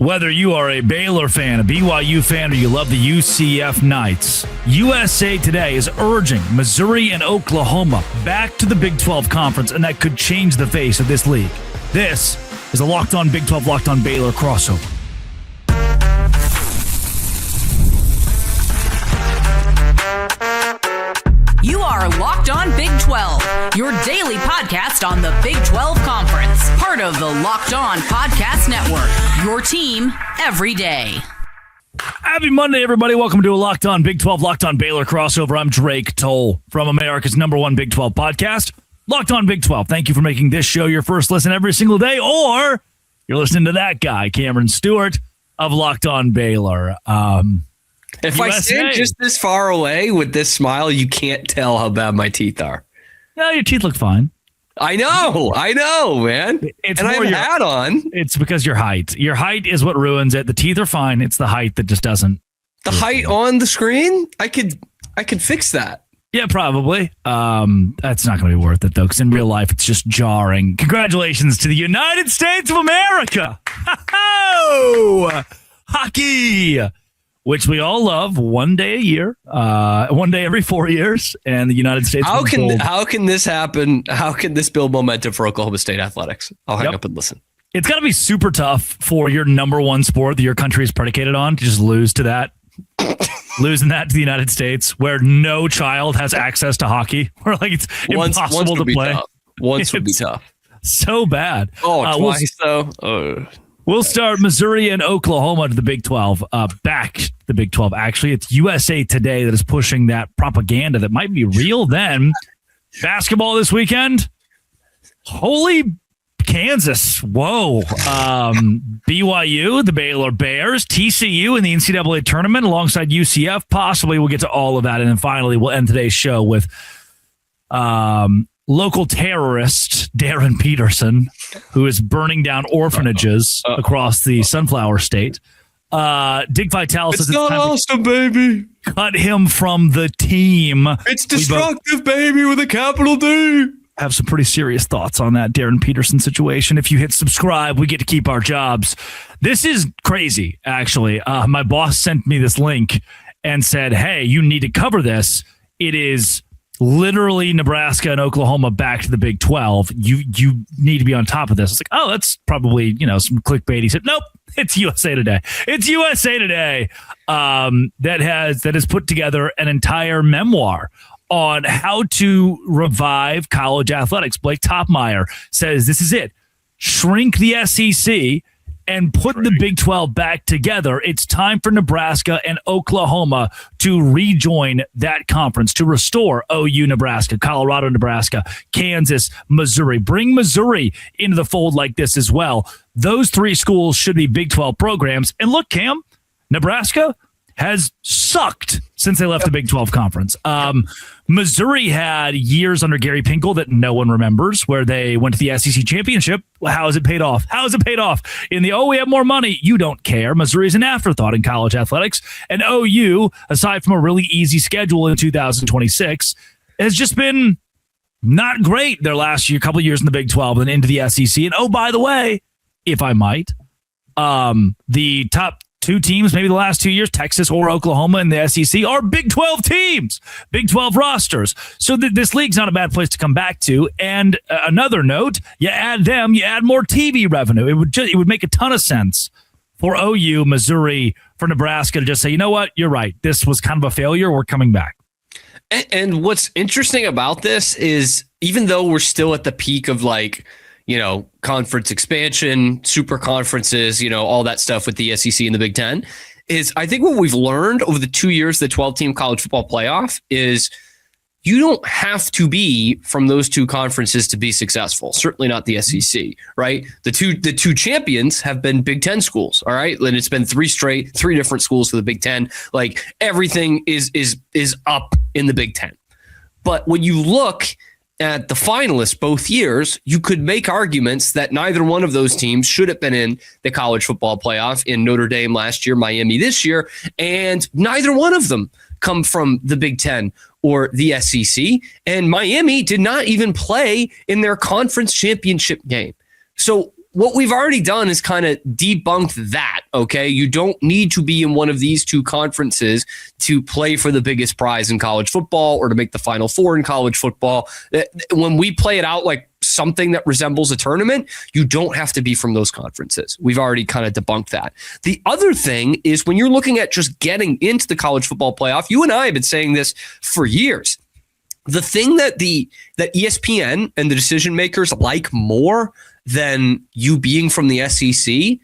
Whether you are a Baylor fan, a BYU fan, or you love the UCF Knights, USA Today is urging Missouri and Oklahoma back to the Big 12 Conference, and that could change the face of this league. This is a Locked On Big 12, Locked On Baylor crossover. You are Locked On Big 12, your daily podcast on the Big 12 Conference. Part of the Locked On Podcast Network, your team every day. Happy Monday, everybody. Welcome to a Locked On Big 12, Locked On Baylor crossover. I'm Drake Toll from America's #1 Big 12 podcast, Locked On Big 12. Thank you for making this show your first listen every single day, or you're listening to that guy, Cameron Stewart of Locked On Baylor. If USA. I stand just this far away with this smile, you can't tell how bad my teeth are. No, your teeth look fine. I know, man. It's and I have a hat on. It's because your height. Your height is what ruins it. The teeth are fine. It's the height that just doesn't. The height on the screen? I could fix that. Yeah, probably. That's not going to be worth it, though, because in real life, it's just jarring. Congratulations to the United States of America. Hockey, which we all love, one day a year, one day every 4 years, and the United States. How can this happen? How can this build momentum for Oklahoma State athletics? I'll hang up and listen. It's got to be super tough for your number one sport that your country is predicated on to just lose to that. Losing that to the United States, where no child has access to hockey, where like it's impossible to play. Once would be tough. So bad. Twice though. We'll start Missouri and Oklahoma to the Big 12. Back to the Big 12. Actually, it's USA Today that is pushing that propaganda that might be real. Then basketball this weekend. Holy Kansas. Whoa. BYU, the Baylor Bears, TCU in the NCAA tournament alongside UCF. Possibly we'll get to all of that. And then finally, we'll end today's show with local terrorist Darren Peterson, who is burning down orphanages across the Sunflower State. Dick Vitale says it's not awesome, baby. Cut him from the team. It's destructive, baby, with a capital D. Have some pretty serious thoughts on that Darren Peterson situation. If you hit subscribe, we get to keep our jobs. This is crazy, actually. My boss sent me this link and said, hey, you need to cover this. It is literally Nebraska and Oklahoma back to the Big 12. You need to be on top of this. It's like, oh, that's probably, some clickbait. He said, nope, it's USA Today. It's USA Today that has put together an entire memoir on how to revive college athletics. Blake Toppmeyer says this is it. Shrink the SEC and put the Big 12 back together. It's time for Nebraska and Oklahoma to rejoin that conference, to restore OU, Nebraska, Colorado, Nebraska, Kansas, Missouri. Bring Missouri into the fold like this as well. Those three schools should be Big 12 programs. And look, Cam, Nebraska has sucked since they left the Big 12 conference. Missouri had years under Gary Pinkel that no one remembers, where they went to the SEC championship. Well, how has it paid off? In the, we have more money. You don't care. Missouri's an afterthought in college athletics. And OU, aside from a really easy schedule in 2026, has just been not great their last couple of years in the Big 12 and into the SEC. And by the way, if I might, the top two teams, maybe the last 2 years, Texas or Oklahoma in the SEC, are Big 12 teams, Big 12 rosters. So this league's not a bad place to come back to. And another note, you add them, you add more TV revenue. It would make a ton of sense for OU, Missouri, for Nebraska to just say, you know what, you're right. This was kind of a failure. We're coming back. And what's interesting about this is, even though we're still at the peak of conference expansion, super conferences, all that stuff with the SEC and the Big Ten, is I think what we've learned over the 2 years, the 12-team college football playoff, is you don't have to be from those two conferences to be successful. Certainly not the SEC, right? The two champions have been Big Ten schools, all right? And it's been three different schools for the Big Ten. Like, everything is up in the Big Ten. But when you look at the finalists both years, you could make arguments that neither one of those teams should have been in the college football playoff. In Notre Dame last year, Miami this year, and neither one of them come from the Big Ten or the SEC. And Miami did not even play in their conference championship game. So what we've already done is kind of debunked that, okay? You don't need to be in one of these two conferences to play for the biggest prize in college football or to make the Final Four in college football. When we play it out like something that resembles a tournament, you don't have to be from those conferences. We've already kind of debunked that. The other thing is when you're looking at just getting into the college football playoff, you and I have been saying this for years. The thing that ESPN and the decision makers like more than you being from the SEC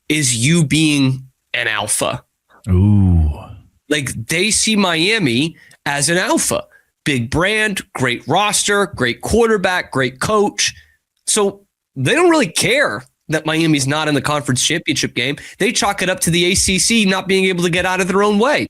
is you being an alpha. Ooh. Like they see Miami as an alpha. Big brand, great roster, great quarterback, great coach. So they don't really care that Miami's not in the conference championship game. They chalk it up to the ACC not being able to get out of their own way.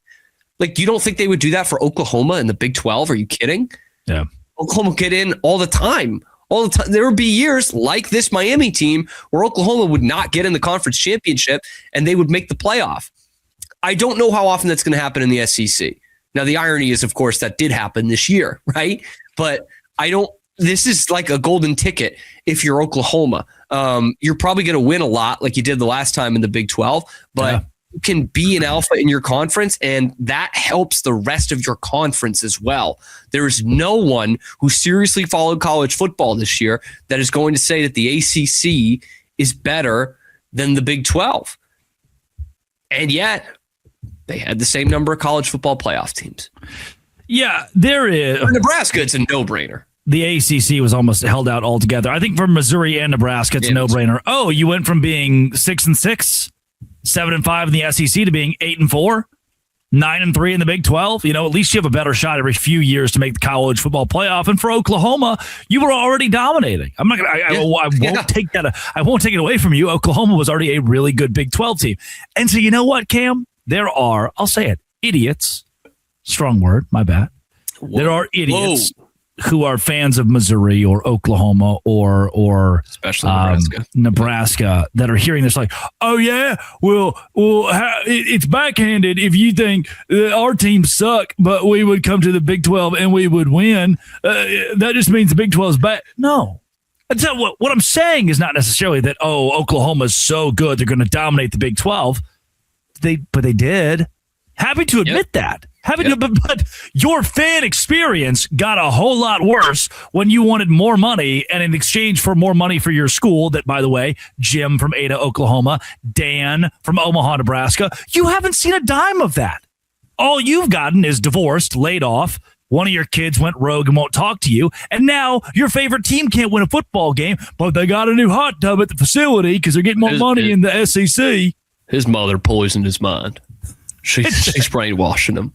Like, you don't think they would do that for Oklahoma in the Big 12? Are you kidding? Yeah. Oklahoma get in all the time. All the time. There would be years like this Miami team where Oklahoma would not get in the conference championship and they would make the playoff. I don't know how often that's going to happen in the SEC. Now, the irony is, of course, that did happen this year, right? But this is like a golden ticket if you're Oklahoma. You're probably going to win a lot like you did the last time in the Big 12, but you can be an alpha in your conference, and that helps the rest of your conference as well. There is no one who seriously followed college football this year that is going to say that the ACC is better than the Big 12. And yet, they had the same number of college football playoff teams. Yeah, there is. For Nebraska, it's a no-brainer. The ACC was almost held out altogether. I think for Missouri and Nebraska, it's a no-brainer. Oh, you went from being 6-6, 7-5 in the SEC to being 8-4, 9-3 in the Big 12. You know, at least you have a better shot every few years to make the college football playoff. And for Oklahoma, you were already dominating. I'm not gonna. I won't take that. I won't take it away from you. Oklahoma was already a really good Big 12 team. And so you know what, Cam? There are, I'll say it, idiots. Strong word, my bad. Whoa. There are idiots who are fans of Missouri or Oklahoma or especially Nebraska that are hearing this like, oh yeah, well, it's backhanded if you think our teams suck, but we would come to the Big 12 and we would win. That just means the Big 12 is bad. No. That's not what I'm saying is not necessarily that, Oklahoma's so good they're going to dominate the Big 12. But they did. Happy to admit that. But your fan experience got a whole lot worse when you wanted more money, and in exchange for more money for your school, that, by the way, Jim from Ada, Oklahoma, Dan from Omaha, Nebraska, you haven't seen a dime of that. All you've gotten is divorced, laid off, one of your kids went rogue and won't talk to you, and now your favorite team can't win a football game, but they got a new hot tub at the facility because they're getting more money in the SEC. His mother poisoned his mind. She's brainwashing him.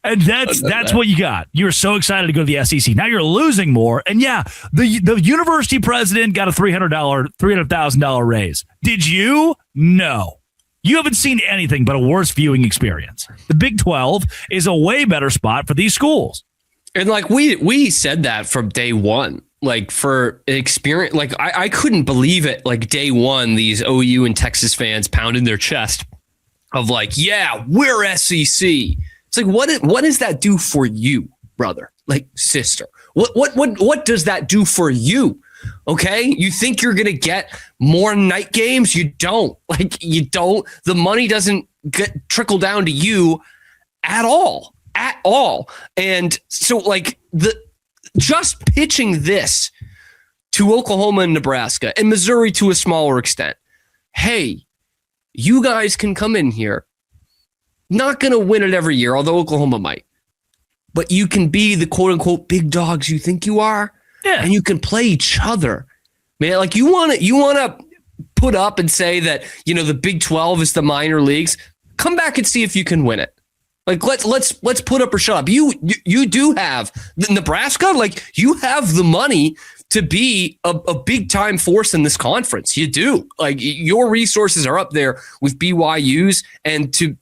And that's what you got. You were so excited to go to the SEC. Now you're losing more. And yeah, the university president got a $300,000 raise. Did you? No. You haven't seen anything but a worse viewing experience. The Big 12 is a way better spot for these schools. And like we said that from day one. Like for experience, like I couldn't believe it. Like day one, these OU and Texas fans pounding their chest of like, yeah, we're SEC. It's like, what does that do for you, brother? Like, sister, what does that do for you? Okay, you think you're gonna get more night games? You don't. Like, you don't. The money doesn't trickle down to you at all. And so, like just pitching this to Oklahoma and Nebraska and Missouri to a smaller extent. Hey, you guys can come in here. Not going to win it every year, although Oklahoma might. But you can be the quote-unquote big dogs you think you are. Yeah. And you can play each other. Man, like you want to put up and say that, the Big 12 is the minor leagues. Come back and see if you can win it. Like let's put up or shut up. You do have the Nebraska, like you have the money to be a big time force in this conference. You do. Like your resources are up there with BYU's and to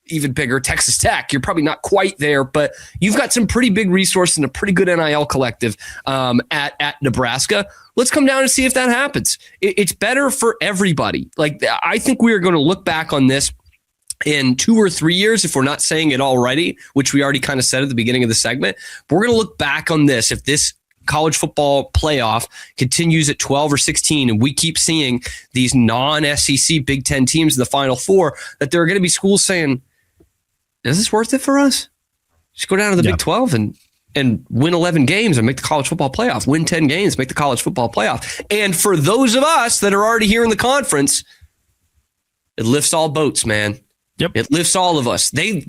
even bigger Texas Tech. You're probably not quite there, but you've got some pretty big resources and a pretty good NIL collective at Nebraska. Let's come down and see if that happens. It's better for everybody. Like I think we are going to look back on this in 2 or 3 years, if we're not saying it already, which we already kind of said at the beginning of the segment, but we're going to look back on this. If this college football playoff continues at 12 or 16, and we keep seeing these non-SEC Big Ten teams in the Final Four, that there are going to be schools saying, is this worth it for us? Just go down to the Big 12 and win 11 games and make the college football playoff, win 10 games, make the college football playoff. And for those of us that are already here in the conference, it lifts all boats, man. Yep. It lifts all of us. The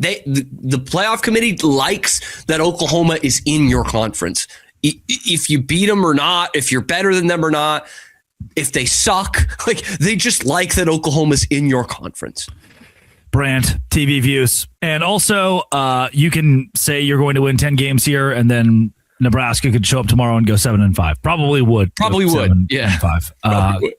playoff committee likes that Oklahoma is in your conference. If you beat them or not, if you're better than them or not, if they suck, like they just like that Oklahoma's in your conference. Brand, TV views. And also, you can say you're going to win 10 games here, and then Nebraska could show up tomorrow and go 7-5. Probably would. Yeah. 5.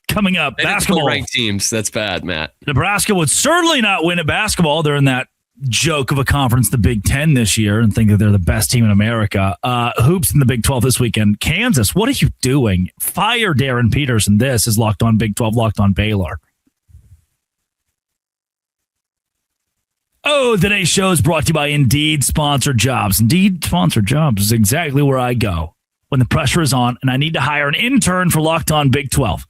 Coming up, basketball. Ranked teams. That's bad, Matt. Nebraska would certainly not win at basketball. They're in that joke of a conference, the Big Ten this year, and think that they're the best team in America. Hoops in the Big 12 this weekend. Kansas, what are you doing? Fire Darren Peterson. This is Locked On Big 12, Locked On Baylor. Oh, today's show is brought to you by Indeed Sponsored Jobs. Indeed Sponsored Jobs is exactly where I go when the pressure is on and I need to hire an intern for Locked On Big 12.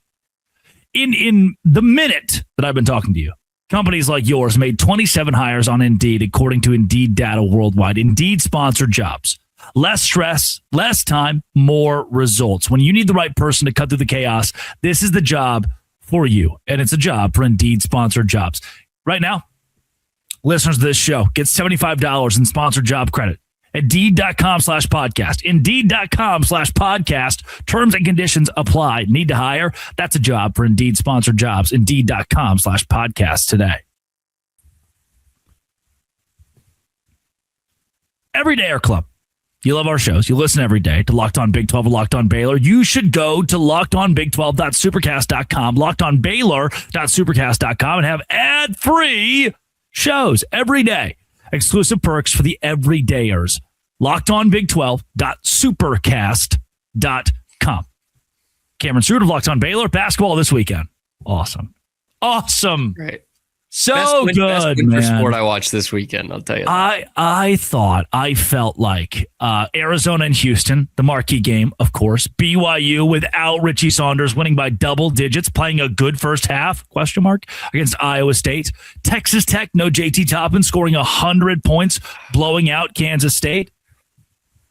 In the minute that I've been talking to you, companies like yours made 27 hires on Indeed, according to Indeed data worldwide. Indeed Sponsored Jobs. Less stress, less time, more results. When you need the right person to cut through the chaos, this is the job for you. And it's a job for Indeed Sponsored Jobs. Right now, listeners of this show get $75 in sponsored job credit. Indeed.com/podcast. Indeed.com/podcast. Terms and conditions apply. Need to hire? That's a job for Indeed Sponsored Jobs. Indeed.com/podcast today. Everyday Air Club. You love our shows. You listen every day to Locked On Big 12 and Locked On Baylor. You should go to LockedOnBig12.supercast.com, LockedOnBaylor.supercast.com, and have ad-free shows every day. Exclusive perks for the everydayers. LockedOnBig12.supercast.com. Cameron Stewart of Locked On Baylor. Basketball this weekend. Awesome. Great. So best good, winter man. sport I watched this weekend, I'll tell you that. I felt like Arizona and Houston, the marquee game, of course. BYU without Richie Saunders winning by double digits, playing a good first half, against Iowa State. Texas Tech, no JT Toppin, scoring 100 points, blowing out Kansas State.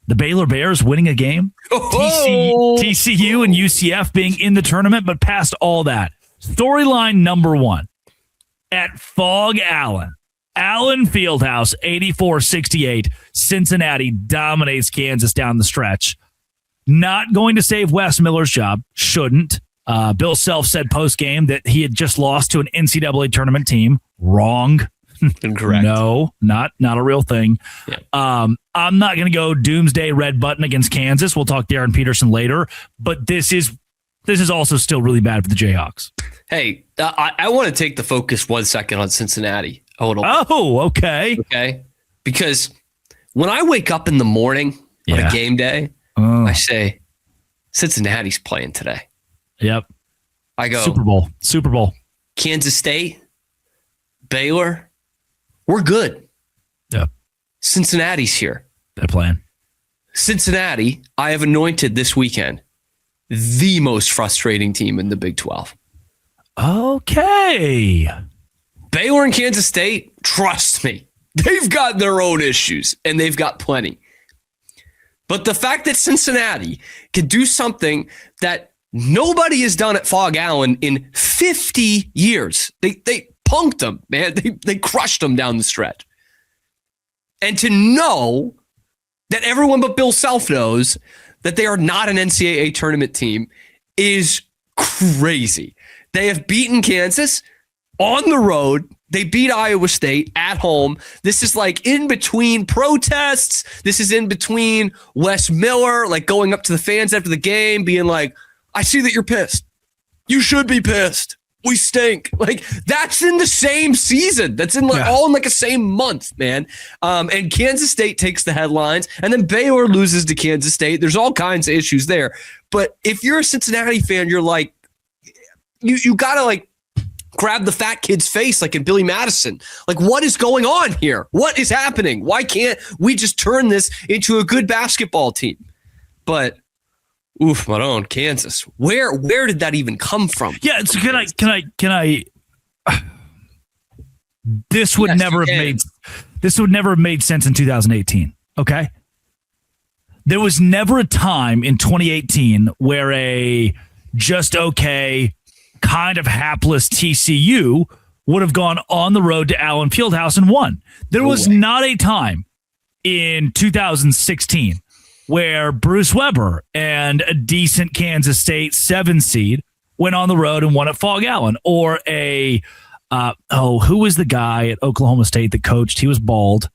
The Baylor Bears winning a game. TCU and UCF being in the tournament, but past all that. Storyline number one. At Fog Allen Fieldhouse, 84-68. Cincinnati dominates Kansas down the stretch. Not going to save Wes Miller's job. Shouldn't. Bill Self said post-game that he had just lost to an NCAA tournament team. Wrong. Incorrect. No, not a real thing. Yeah. I'm not going to go doomsday red button against Kansas. We'll talk Darren Peterson later. But this is also still really bad for the Jayhawks. Hey, I want to take the focus 1 second on Cincinnati. Oh, okay. Okay. Because when I wake up in the morning on a game day, I say, Cincinnati's playing today. Yep. I go, Super Bowl. Kansas State, Baylor, we're good. Yep. Cincinnati's here. They're playing. Cincinnati, I have anointed this weekend the most frustrating team in the Big 12. Okay. Baylor and Kansas State, trust me, they've got their own issues, and they've got plenty. But the fact that Cincinnati could do something that nobody has done at Fog Allen in 50 years, they punked them, man. They crushed them down the stretch. And to know that everyone but Bill Self knows that they are not an NCAA tournament team is crazy. They have beaten Kansas on the road. They beat Iowa State at home. This is like in between protests. This is in between Wes Miller, like going up to the fans after the game, being like, I see that you're pissed. You should be pissed. We stink. Like that's in the same season. That's in all in like a same month, man. And Kansas State takes the headlines, and then Baylor loses to Kansas State. There's all kinds of issues there. But if you're a Cincinnati fan, you're like, you gotta like grab the fat kid's face like in Billy Madison. Like, what is going on here? What is happening? Why can't we just turn this into a good basketball team? But Oof, my own Kansas. Where did that even come from? Yeah, so can I this would never have made sense in 2018. Okay? There was never a time in 2018 where a just okay, kind of hapless TCU would have gone on the road to Allen Fieldhouse and won. There was not a time in 2016 where Bruce Weber and a decent Kansas State 7 seed went on the road and won at Fog Allen, or a who was the guy at Oklahoma State that coached? He was bald,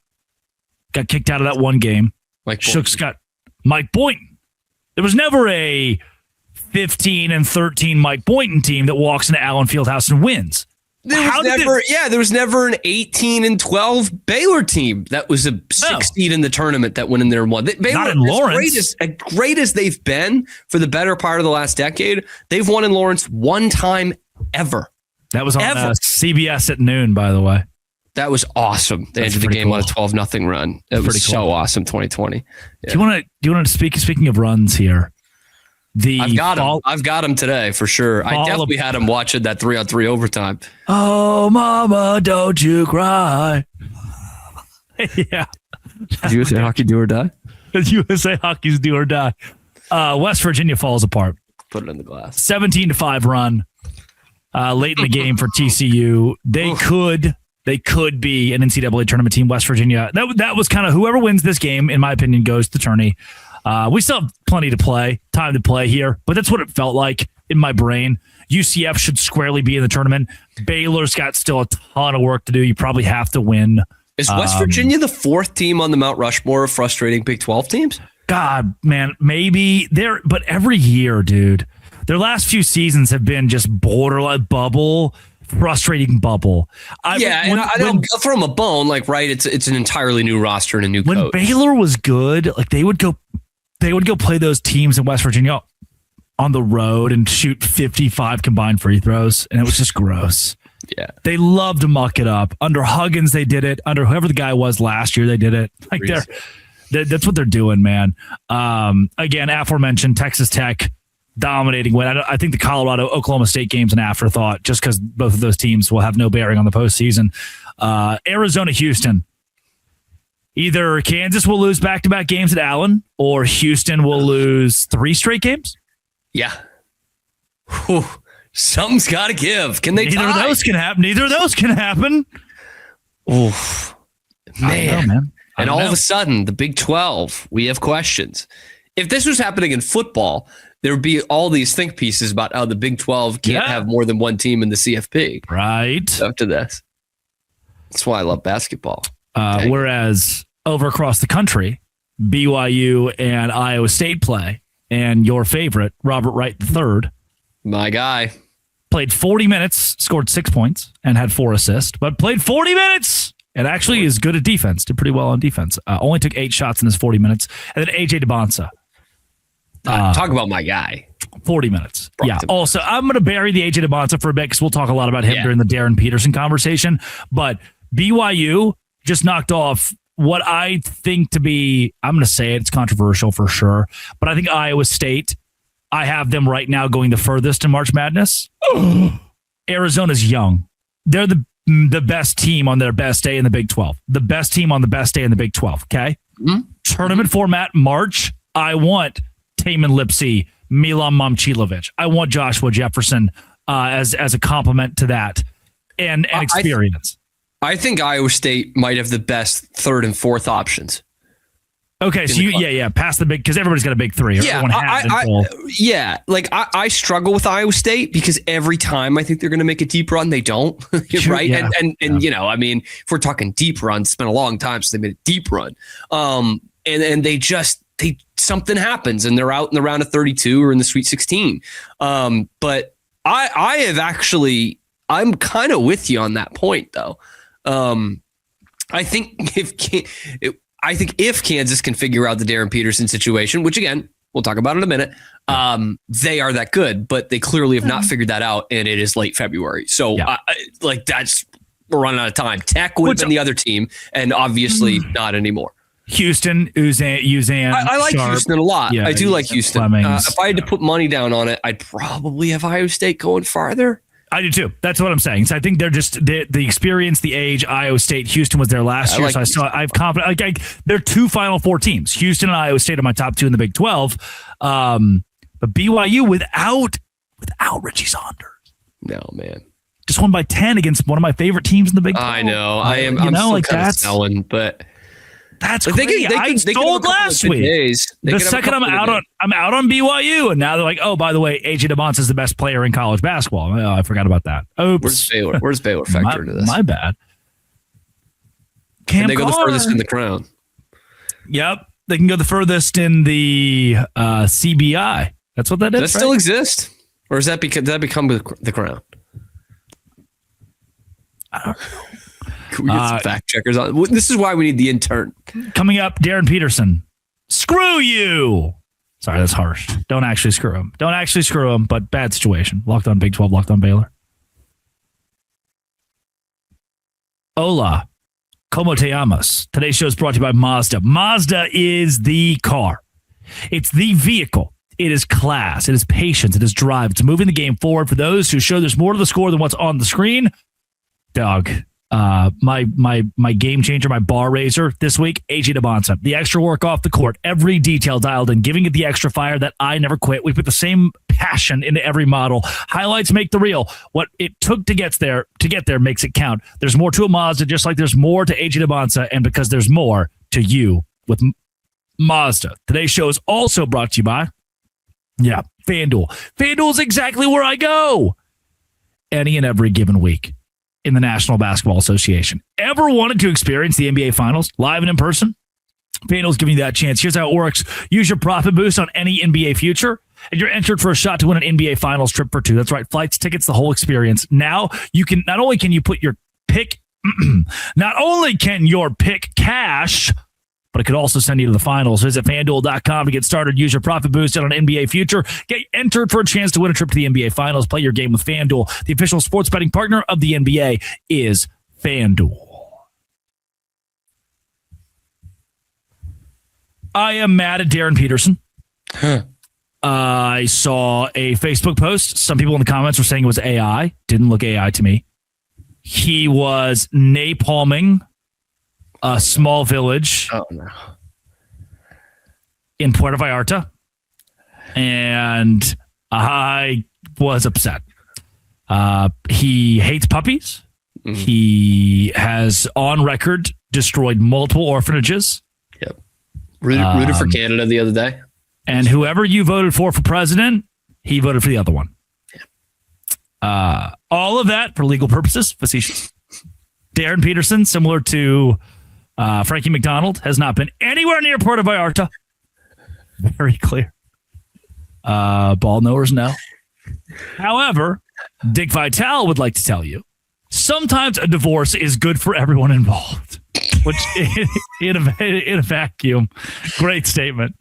got kicked out of that one game. Mike Boynton. There was never a 15-13 Mike Boynton team that walks into Allen Fieldhouse and wins. There was never an 18-12 Baylor team that was a 6 seed in the tournament that went in there and won. Baylor, not in Lawrence. As great as they've been for the better part of the last decade, they've won in Lawrence one time ever. That was on CBS at noon, by the way. That was awesome. They ended the game on a 12-0 run. It was so awesome. 2020. Yeah. Do you want to speaking of runs here? I've got him today for sure. I definitely had him watching that 3-on-3 overtime. Oh, mama, don't you cry. Yeah. USA Hockey do or die? USA Hockey's do or die. West Virginia falls apart. Put it in the glass. 17-5 run late in the game for TCU. They could be an NCAA tournament team. West Virginia. That was kind of whoever wins this game, in my opinion, goes to tourney. We still have plenty to play, time to play here, but that's what it felt like in my brain. UCF should squarely be in the tournament. Baylor's got still a ton of work to do. You probably have to win. Is West Virginia the 4th team on the Mount Rushmore of frustrating Big 12 teams? God, man, maybe but every year, dude, their last few seasons have been just borderline bubble, frustrating bubble. I don't throw them a bone, right? It's an entirely new roster and a new coach. When Baylor was good, they would go play those teams in West Virginia on the road and shoot 55 combined free throws, and it was just gross. Yeah. They love to muck it up. Under Huggins, they did it. Under whoever the guy was last year, they did it. That's what they're doing, man. Again, aforementioned Texas Tech dominating win. I think the Colorado-Oklahoma State game's an afterthought just because both of those teams will have no bearing on the postseason. Arizona-Houston. Either Kansas will lose back-to-back games at Allen or Houston will lose 3 straight games. Yeah. Whew. Something's got to give. Can they Neither tie? of those can happen. Neither of those can happen. Oof. Man. And all of a sudden, the Big 12, we have questions. If this was happening in football, there would be all these think pieces about how the Big 12 can't have more than one team in the CFP. Right. Up to this. That's why I love basketball. Whereas over across the country, BYU and Iowa State play, and your favorite, Robert Wright III, my guy, played 40 minutes, scored 6 points, and had 4 assists, but played 40 minutes and actually is good at defense, did pretty well on defense. Only took 8 shots in his 40 minutes. And then AJ DeBonsa. Talk about my guy. 40 minutes. Yeah. Also, I'm going to bury the AJ DeBonsa for a bit because we'll talk a lot about him during the Darren Peterson conversation. But BYU just knocked off what I think to be, I'm going to say it's controversial for sure, but I think Iowa State, I have them right now going the furthest in March Madness. Arizona's young. They're the best team on their best day in the Big 12. The best team on the best day in the Big 12, okay? Mm-hmm. Tournament format, March, I want Taman Lipsy, Milan Momcilovic. I want Joshua Jefferson as a complement to that and experience. I think Iowa State might have the best 3rd and 4th options. Okay, so past the big, because everybody's got a big 3. Yeah, I struggle with Iowa State because every time I think they're going to make a deep run, they don't. Right? Yeah. And if we're talking deep runs, it's been a long time since they made a deep run. And they something happens and they're out in the round of 32 or in the Sweet 16. But I'm kind of with you on that point though. I think if Kansas can figure out the Darren Peterson situation, which again, we'll talk about in a minute, they are that good, but they clearly have not figured that out, and it is late February. So, we're running out of time. Tech would have been the other team, and obviously not anymore. Houston, Uzan. I like Sharp. Houston a lot. Yeah, I do like Houston. If I had to put money down on it, I'd probably have Iowa State going farther. I do too. That's what I'm saying. So I think they're just the experience, the age. Iowa State, Houston was there last year, so I've confidence. They're two Final Four teams. Houston and Iowa State are my top two in the Big 12. But BYU without Richie Saunders. No, man. Just won by 10 against one of my favorite teams in the Big 12. I know. I'm still like kind of selling, but that's crazy. I sold last week. The second I'm out on BYU, and now they're like, oh, by the way, AJ DeMonts is the best player in college basketball. Oh, I forgot about that. Oops. Where's Baylor factor into this? My bad. They go the furthest in the crown. Yep, they can go the furthest in the CBI. That's what that is. Does that still exist, or is that did that become the crown? I don't know. Can we get some fact checkers on? This is why we need the intern. Coming up, Darren Peterson. Screw you. Sorry, that's harsh. Don't actually screw him. But bad situation. Locked on Big 12, locked on Baylor. Hola. Como te llamas? Today's show is brought to you by Mazda. Mazda is the car. It's the vehicle. It is class. It is patience. It is drive. It's moving the game forward for those who show there's more to the score than what's on the screen. Dog. My game changer, my bar raiser this week, AJ DeMonts. The extra work off the court, every detail dialed in, giving it the extra fire that I never quit. We put the same passion into every model. Highlights make the reel. What it took to get there makes it count. There's more to a Mazda, just like there's more to AJ DeMonts, and because there's more to you with Mazda. Today's show is also brought to you by FanDuel. FanDuel is exactly where I go any and every given week. In the National Basketball Association. Ever wanted to experience the NBA Finals live and in person? FanDuel's giving you that chance. Here's how it works. Use your profit boost on any NBA future, and you're entered for a shot to win an NBA Finals trip for two. That's right. Flights, tickets, the whole experience. Now, not only can you put your pick cash, but it could also send you to the finals. Visit FanDuel.com to get started. Use your profit boost on an NBA future. Get entered for a chance to win a trip to the NBA Finals. Play your game with FanDuel. The official sports betting partner of the NBA is FanDuel. I am mad at Darren Peterson. I saw a Facebook post. Some people in the comments were saying it was AI. Didn't look AI to me. He was napalming a small village in Puerto Vallarta, and I was upset. He hates puppies. Mm-hmm. He has, on record, destroyed multiple orphanages. Yep. Rooted for Canada the other day. And whoever you voted for president, he voted for the other one. Yeah. All of that for legal purposes, facetious. Darren Peterson, similar to Frankie McDonald, has not been anywhere near Puerto Vallarta. Very clear. Ball knowers know. However, Dick Vitale would like to tell you, sometimes a divorce is good for everyone involved. Which, in a vacuum, great statement.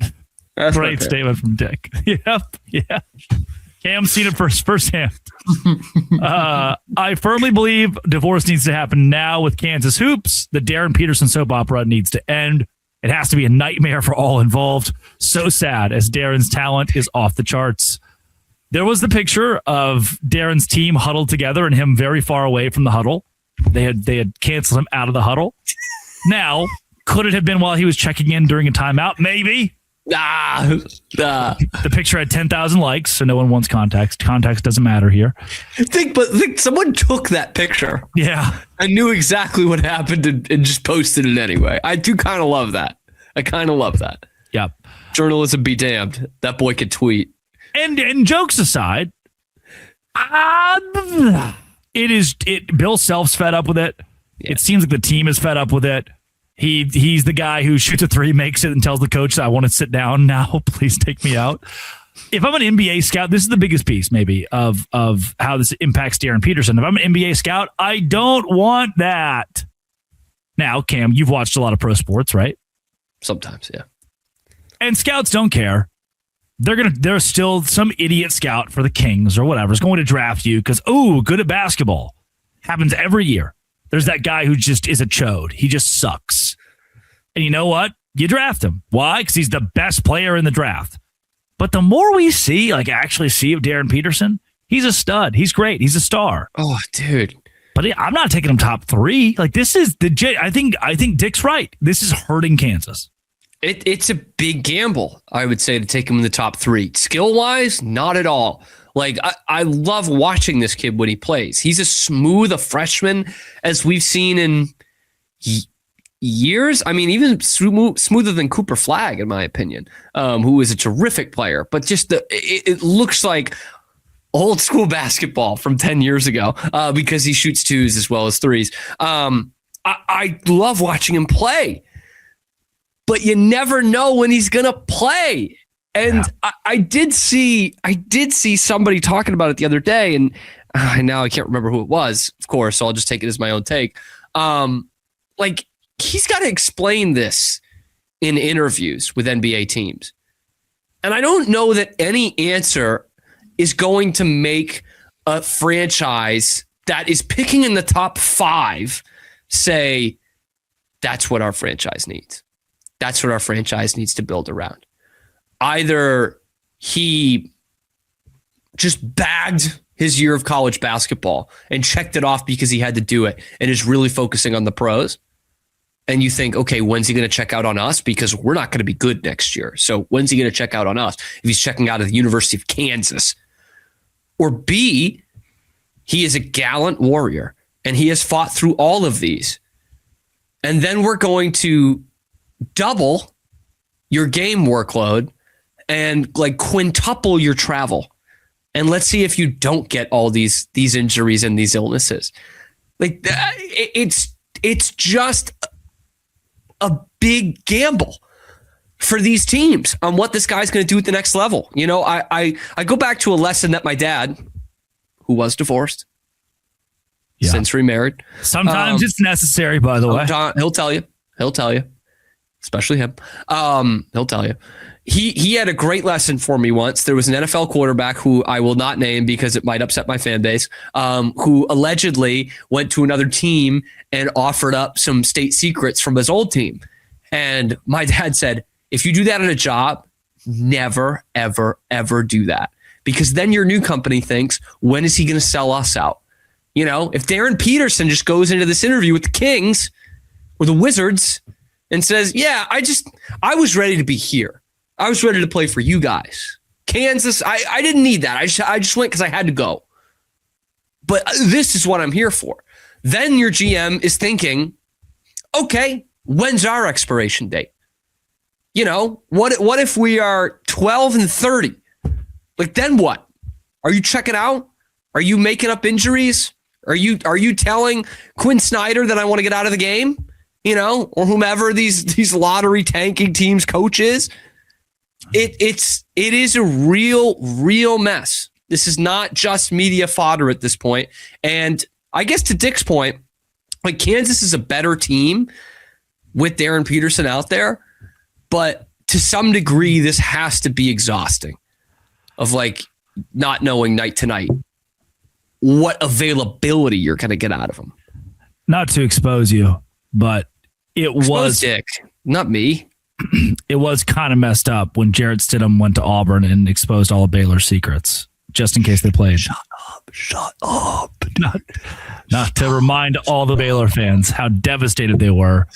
That's great statement from Dick. Yep. Yeah. Cam's seen it firsthand. I firmly believe divorce needs to happen now with Kansas hoops. The Darren Peterson soap opera needs to end. It has to be a nightmare for all involved. So sad as Darren's talent is off the charts. There was the picture of Darren's team huddled together and him very far away from the huddle. They had canceled him out of the huddle. Now, could it have been while he was checking in during a timeout? Maybe. The picture had 10,000 likes, so no one wants context. Context doesn't matter here. Think someone took that picture. Yeah. I knew exactly what happened and just posted it anyway. I do kind of love that. Yep. Journalism be damned. That boy could tweet. And jokes aside, Bill Self's fed up with it. Yeah. It seems like the team is fed up with it. He's the guy who shoots a three, makes it, and tells the coach, I want to sit down now. Please take me out. If I'm an NBA scout, this is the biggest piece maybe of how this impacts Darren Peterson. If I'm an NBA scout, I don't want that. Now, Cam, you've watched a lot of pro sports, right? Sometimes, yeah. And scouts don't care. There's still some idiot scout for the Kings or whatever is going to draft you because, good at basketball. Happens every year. There's that guy who just is a chode. He just sucks. And you know what? you draft him. Why? Because he's the best player in the draft. But the more we see, actually see of Darren Peterson, he's a stud. He's great. He's a star. Oh, dude. But I'm not taking him top 3. This is I think Dick's right. This is hurting Kansas. It's a big gamble, I would say, to take him in the top 3. Skill-wise, not at all. I love watching this kid when he plays. He's as smooth a freshman as we've seen in years. I mean, even smoother than Cooper Flagg, in my opinion, who is a terrific player. But just it looks like old school basketball from 10 years ago because he shoots 2s as well as 3s. I love watching him play, but you never know when he's going to play. And yeah. I did see somebody talking about it the other day, and now I can't remember who it was, of course, so I'll just take it as my own take. He's got to explain this in interviews with NBA teams. And I don't know that any answer is going to make a franchise that is picking in the top 5 say, that's what our franchise needs. That's what our franchise needs to build around. Either he just bagged his year of college basketball and checked it off because he had to do it and is really focusing on the pros. And you think, okay, when's he going to check out on us? Because we're not going to be good next year. So when's he going to check out on us if he's checking out of the University of Kansas? Or B, he is a gallant warrior and he has fought through all of these. And then we're going to double your game workload and quintuple your travel. And let's see if you don't get all these injuries and these illnesses. It's just a big gamble for these teams on what this guy's going to do at the next level. You know, I go back to a lesson that my dad, who was divorced, since remarried. Sometimes it's necessary, by the way. He'll tell you, especially him. He'll tell you. He had a great lesson for me once. There was an NFL quarterback who I will not name because it might upset my fan base, who allegedly went to another team and offered up some state secrets from his old team. And my dad said, if you do that at a job, never, ever, ever do that. Because then your new company thinks, when is he going to sell us out? You know, if Darren Peterson just goes into this interview with the Kings or the Wizards and says, yeah, I was ready to be here. I was ready to play for you guys. Kansas, I didn't need that. I just went because I had to go. But this is what I'm here for. Then your GM is thinking, okay, when's our expiration date? You know, what if we are 12-30? Then what? Are you checking out? Are you making up injuries? Are you telling Quinn Snyder that I want to get out of the game? You know, or whomever these lottery tanking teams coach is? It is a real mess. This is not just media fodder at this point. And I guess to Dick's point, Kansas is a better team with Darren Peterson out there, but to some degree, this has to be exhausting of not knowing night to night what availability you're going to get out of them. Not to expose you, but was Dick, not me. It was kind of messed up when Jarrett Stidham went to Auburn and exposed all of Baylor's secrets, just in case they played. Shut up. Not to remind all the Baylor fans how devastated they were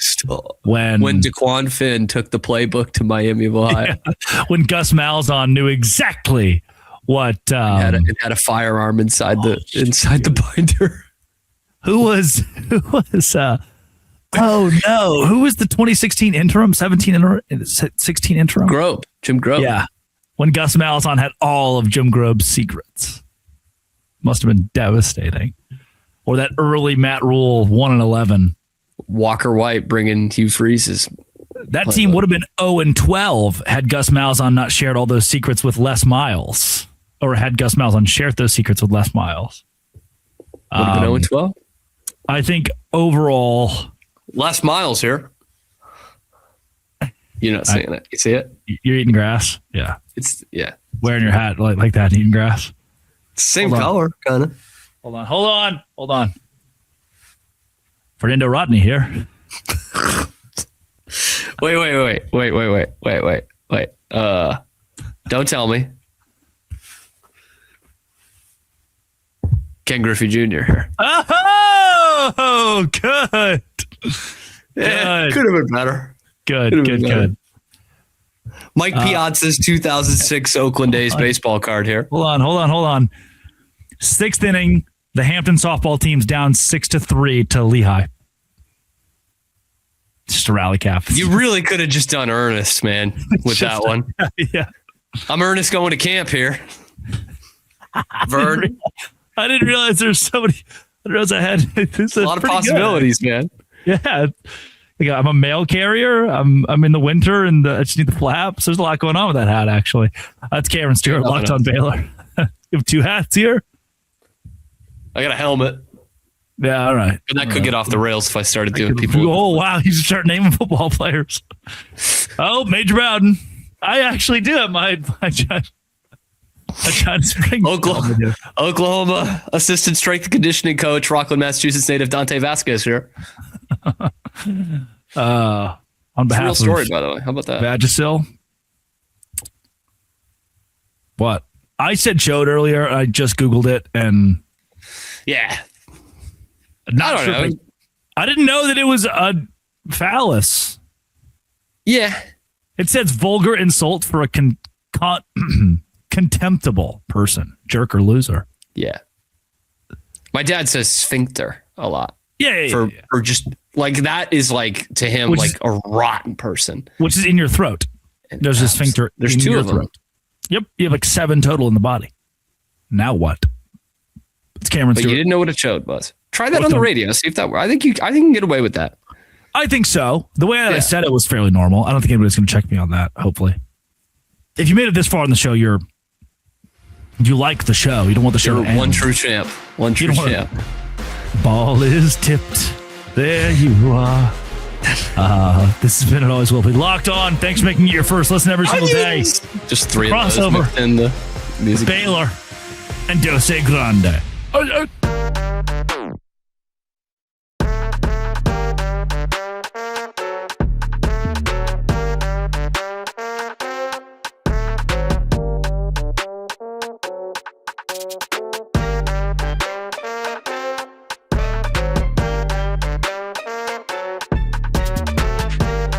when DeQuan Finn took the playbook to Miami of Ohio. Yeah, when Gus Malzahn knew exactly what it had a firearm inside the binder. Who was oh no! Who was the 2016 interim, 16 interim? Jim Grobe. Yeah, when Gus Malzahn had all of Jim Grobe's secrets, must have been devastating. Or that early Matt Rule 1-11. Walker White bringing Hugh Freeze's. That team would have been 0-12 had Gus Malzahn not shared all those secrets with Les Miles, or had Gus Malzahn shared those secrets with Les Miles. Would have been 0-12. I think overall. Les Miles here. You're not saying it. You see it? You're eating grass? Yeah. Yeah. Wearing your hat like that, eating grass. Same color, kind of. Hold on. Fernando Rodney here. Wait. Don't tell me. Ken Griffey Jr. here. Oh, good. Yeah, could have been better. Good. Mike Piazza's 2006 Oakland A's baseball card here. Hold on. Sixth inning, the Hampton softball team's down 6-3 to Lehigh. Just a rally cap. You really could have just done Ernest, man, with that one. Yeah. I'm Ernest going to camp here. Vern. I didn't realize there's so many. I didn't realize I had a lot of possibilities, man. Yeah. I'm a mail carrier. I'm in the winter and I just need the flaps. There's a lot going on with that hat, actually. That's Cameron Stewart, Locked on Baylor. You have two hats here? I got a helmet. Yeah, all right. But that could get off the rails if I started doing people. Oh, wow. You should start naming football players. Oh, Major Bowden. I actually do have my John Spring. Oklahoma assistant strength and conditioning coach, Rockland, Massachusetts native Dante Vasquez here. On behalf real story, by the way. How about that? Vagisil. What? I said chode earlier. I just Googled it and yeah. Not I don't know. I didn't know that it was a phallus. Yeah. It says vulgar insult for a contemptible person, jerk or loser. Yeah. My dad says sphincter a lot. Yeah. For just like that is like to him which like is, a rotten person. Which is in your throat. There's a sphincter. There's two of them. Throat. Yep. You have like 7 total in the body. Now what? It's Cameron Stewart. But you didn't know what a chode was. Try that on the radio. See if that works. I think you can get away with that. I think so. The way I said it was fairly normal. I don't think anybody's going to check me on that, hopefully. If you made it this far in the show, you like the show. You don't want the show to end. One true champ. One true champ. Ball is tipped. There you are. This has been It Always Will Be. Locked On. Thanks for making it your first listen every single day. Just 3 crossover of those in the music. Baylor and Dose Grande.